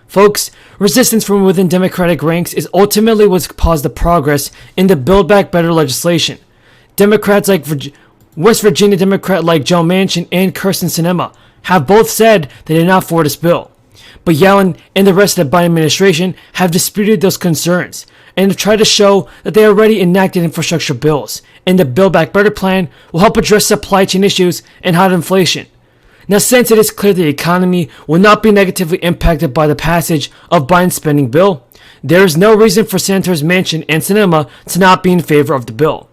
Folks, resistance from within Democratic ranks is ultimately what's caused the progress in the Build Back Better legislation. Democrats like West Virginia Democrat like Joe Manchin and Kyrsten Sinema have both said they did not for this bill. But Yellen and the rest of the Biden administration have disputed those concerns and have tried to show that they already enacted infrastructure bills, and the Build Back Better plan will help address supply chain issues and high inflation. Now, since it is clear the economy will not be negatively impacted by the passage of Biden's spending bill, there is no reason for Senators Manchin and Sinema to not be in favor of the bill.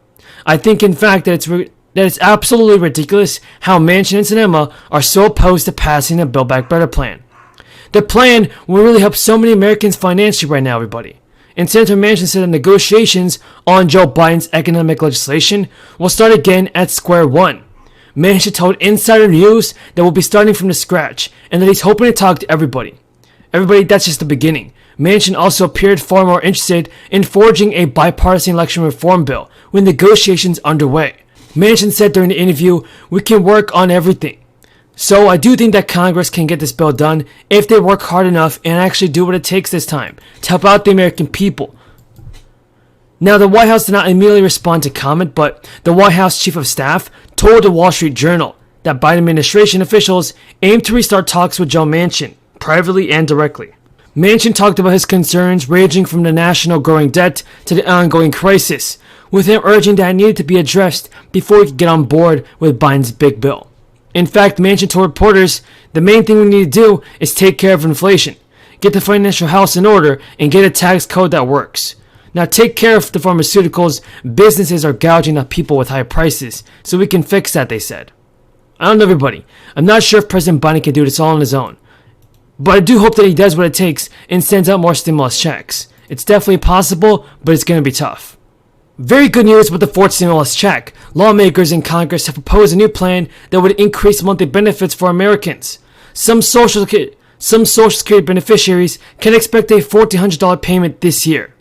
I think, in fact, that it's absolutely ridiculous how Manchin and Sinema are so opposed to passing the Build Back Better plan. The plan will really help so many Americans financially right now, everybody. And Senator Manchin said that negotiations on Joe Biden's economic legislation will start again at square one. Manchin told Insider News that we'll be starting from the scratch and that he's hoping to talk to everybody. That's just the beginning. Manchin also appeared far more interested in forging a bipartisan election reform bill with negotiations underway. Manchin said during the interview, "We can work on everything." So I do think that Congress can get this bill done if they work hard enough and actually do what it takes this time to help out the American people. Now, the White House did not immediately respond to comment, but the White House Chief of Staff told the Wall Street Journal that Biden administration officials aim to restart talks with Joe Manchin, privately and directly. Manchin talked about his concerns ranging from the national growing debt to the ongoing crisis, with him urging that it needed to be addressed before he could get on board with Biden's big bill. In fact, Manchin told reporters, "The main thing we need to do is take care of inflation, get the financial house in order, and get a tax code that works. Now take care of the pharmaceuticals. Businesses are gouging out people with high prices, so we can fix that," they said. I don't know, everybody. I'm not sure if President Biden can do this all on his own. But I do hope that he does what it takes and sends out more stimulus checks. It's definitely possible, but it's going to be tough. Very good news with the fourth stimulus check. Lawmakers in Congress have proposed a new plan that would increase monthly benefits for Americans. Some Social Security beneficiaries can expect a $1,400 payment this year.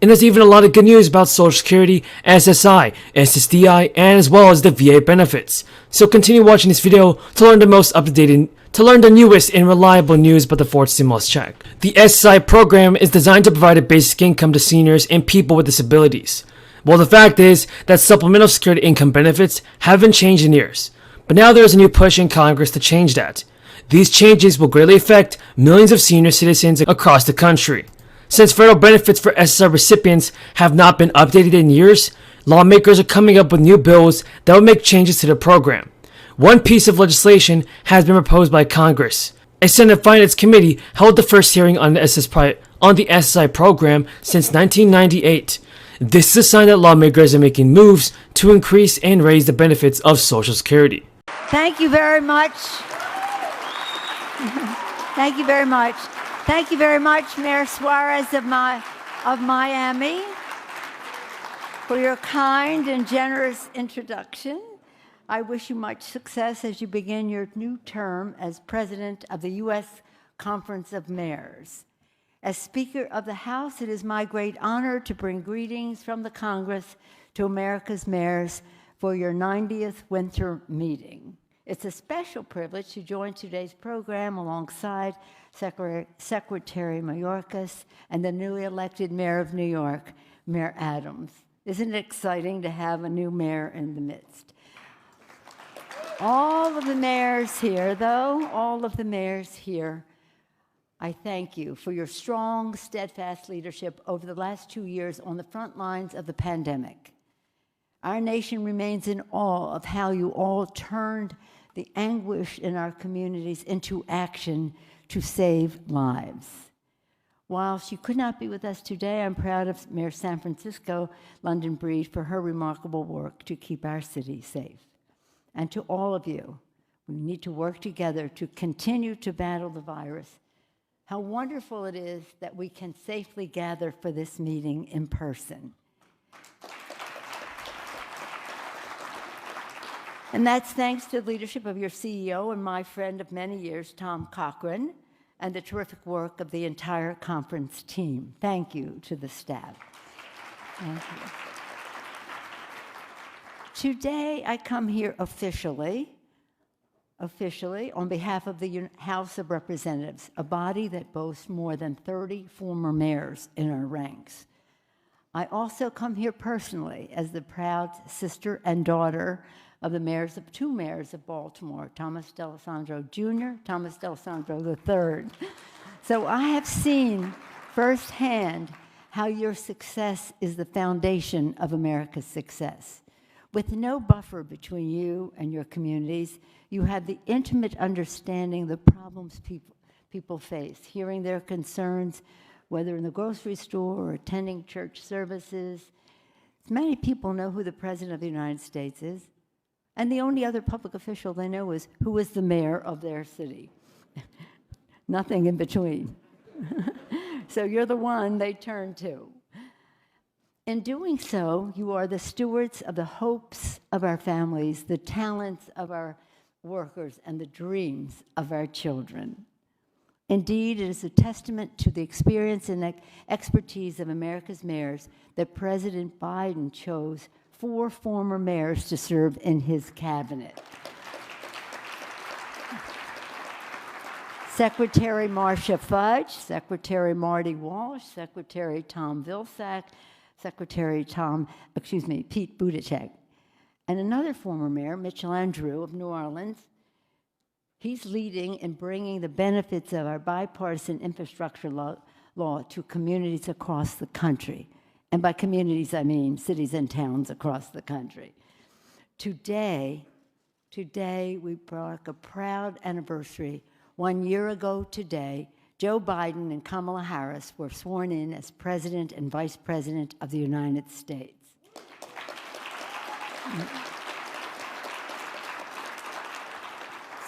And there's even a lot of good news about Social Security, SSI, SSDI, and as well as the VA benefits. So continue watching this video to learn the newest and reliable news about the fourth stimulus check. The SSI program is designed to provide a basic income to seniors and people with disabilities. Well, the fact is that supplemental security income benefits haven't changed in years. But now there's a new push in Congress to change that. These changes will greatly affect millions of senior citizens across the country. Since federal benefits for SSI recipients have not been updated in years, lawmakers are coming up with new bills that will make changes to the program. One piece of legislation has been proposed by Congress. A Senate Finance Committee held the first hearing on the SSI program since 1998. This is a sign that lawmakers are making moves to increase and raise the benefits of Social Security. Thank you very much. Thank you very much. Thank you very much, Mayor Suarez of Miami, for your kind and generous introduction. I wish you much success as you begin your new term as President of the U.S. Conference of Mayors. As Speaker of the House, it is my great honor to bring greetings from the Congress to America's mayors for your 90th winter meeting. It's a special privilege to join today's program alongside Secretary Mayorkas and the newly elected Mayor of New York, Mayor Adams. Isn't it exciting to have a new mayor in the midst? All of the mayors here, I thank you for your strong, steadfast leadership over the last 2 years on the front lines of the pandemic. Our nation remains in awe of how you all turned the anguish in our communities into action to save lives. While she could not be with us today, I'm proud of Mayor San Francisco, London Breed, for her remarkable work to keep our city safe. And to all of you, we need to work together to continue to battle the virus. How wonderful it is that we can safely gather for this meeting in person. And that's thanks to the leadership of your CEO and my friend of many years, Tom Cochran, and the terrific work of the entire conference team. Thank you to the staff. Thank you. Today, I come here officially officially on behalf of the House of Representatives, a body that boasts more than 30 former mayors in our ranks. I also come here personally as the proud sister and daughter of two mayors of Baltimore, Thomas D'Alessandro Jr., Thomas D'Alessandro III. So I have seen firsthand how your success is the foundation of America's success. With no buffer between you and your communities, you have the intimate understanding of the problems people face, hearing their concerns, whether in the grocery store or attending church services. Many people know who the President of the United States is, and the only other public official they know is who is the mayor of their city. Nothing in between. So you're the one they turn to. In doing so, you are the stewards of the hopes of our families, the talents of our workers, and the dreams of our children. Indeed, it is a testament to the experience and expertise of America's mayors that President Biden chose 4 former mayors to serve in his cabinet. Secretary Marcia Fudge, Secretary Marty Walsh, Secretary Tom Vilsack, Secretary Pete Buttigieg. And another former mayor, Mitchell Andrew of New Orleans, he's leading in bringing the benefits of our bipartisan infrastructure law to communities across the country. And by communities, I mean cities and towns across the country. Today we mark a proud anniversary. 1 year ago today, Joe Biden and Kamala Harris were sworn in as President and Vice President of the United States.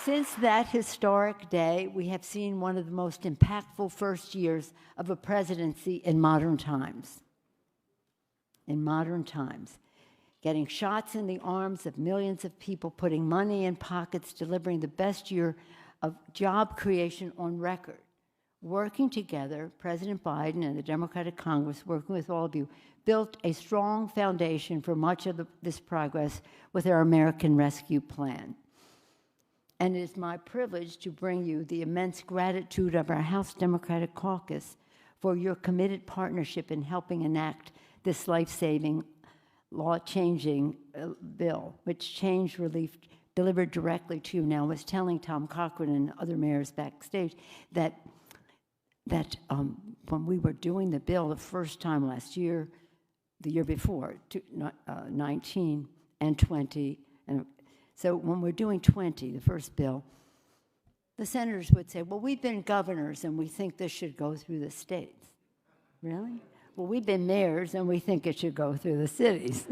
Since that historic day, we have seen one of the most impactful first years of a presidency in modern times. In modern times. Getting shots in the arms of millions of people, putting money in pockets, delivering the best year of job creation on record. Working together, President Biden and the Democratic Congress, working with all of you, built a strong foundation for much of this progress with our American Rescue Plan. And it is my privilege to bring you the immense gratitude of our House Democratic Caucus for your committed partnership in helping enact this life-saving, law-changing bill, which changed relief delivered directly to you. Now, I was telling Tom Cochran and other mayors backstage that when we were doing the bill the first time last year, the year before, 19 and 20, and so when we're doing 20, the first bill, the senators would say, well, we've been governors and we think this should go through the states. Really? Well, we've been mayors and we think it should go through the cities.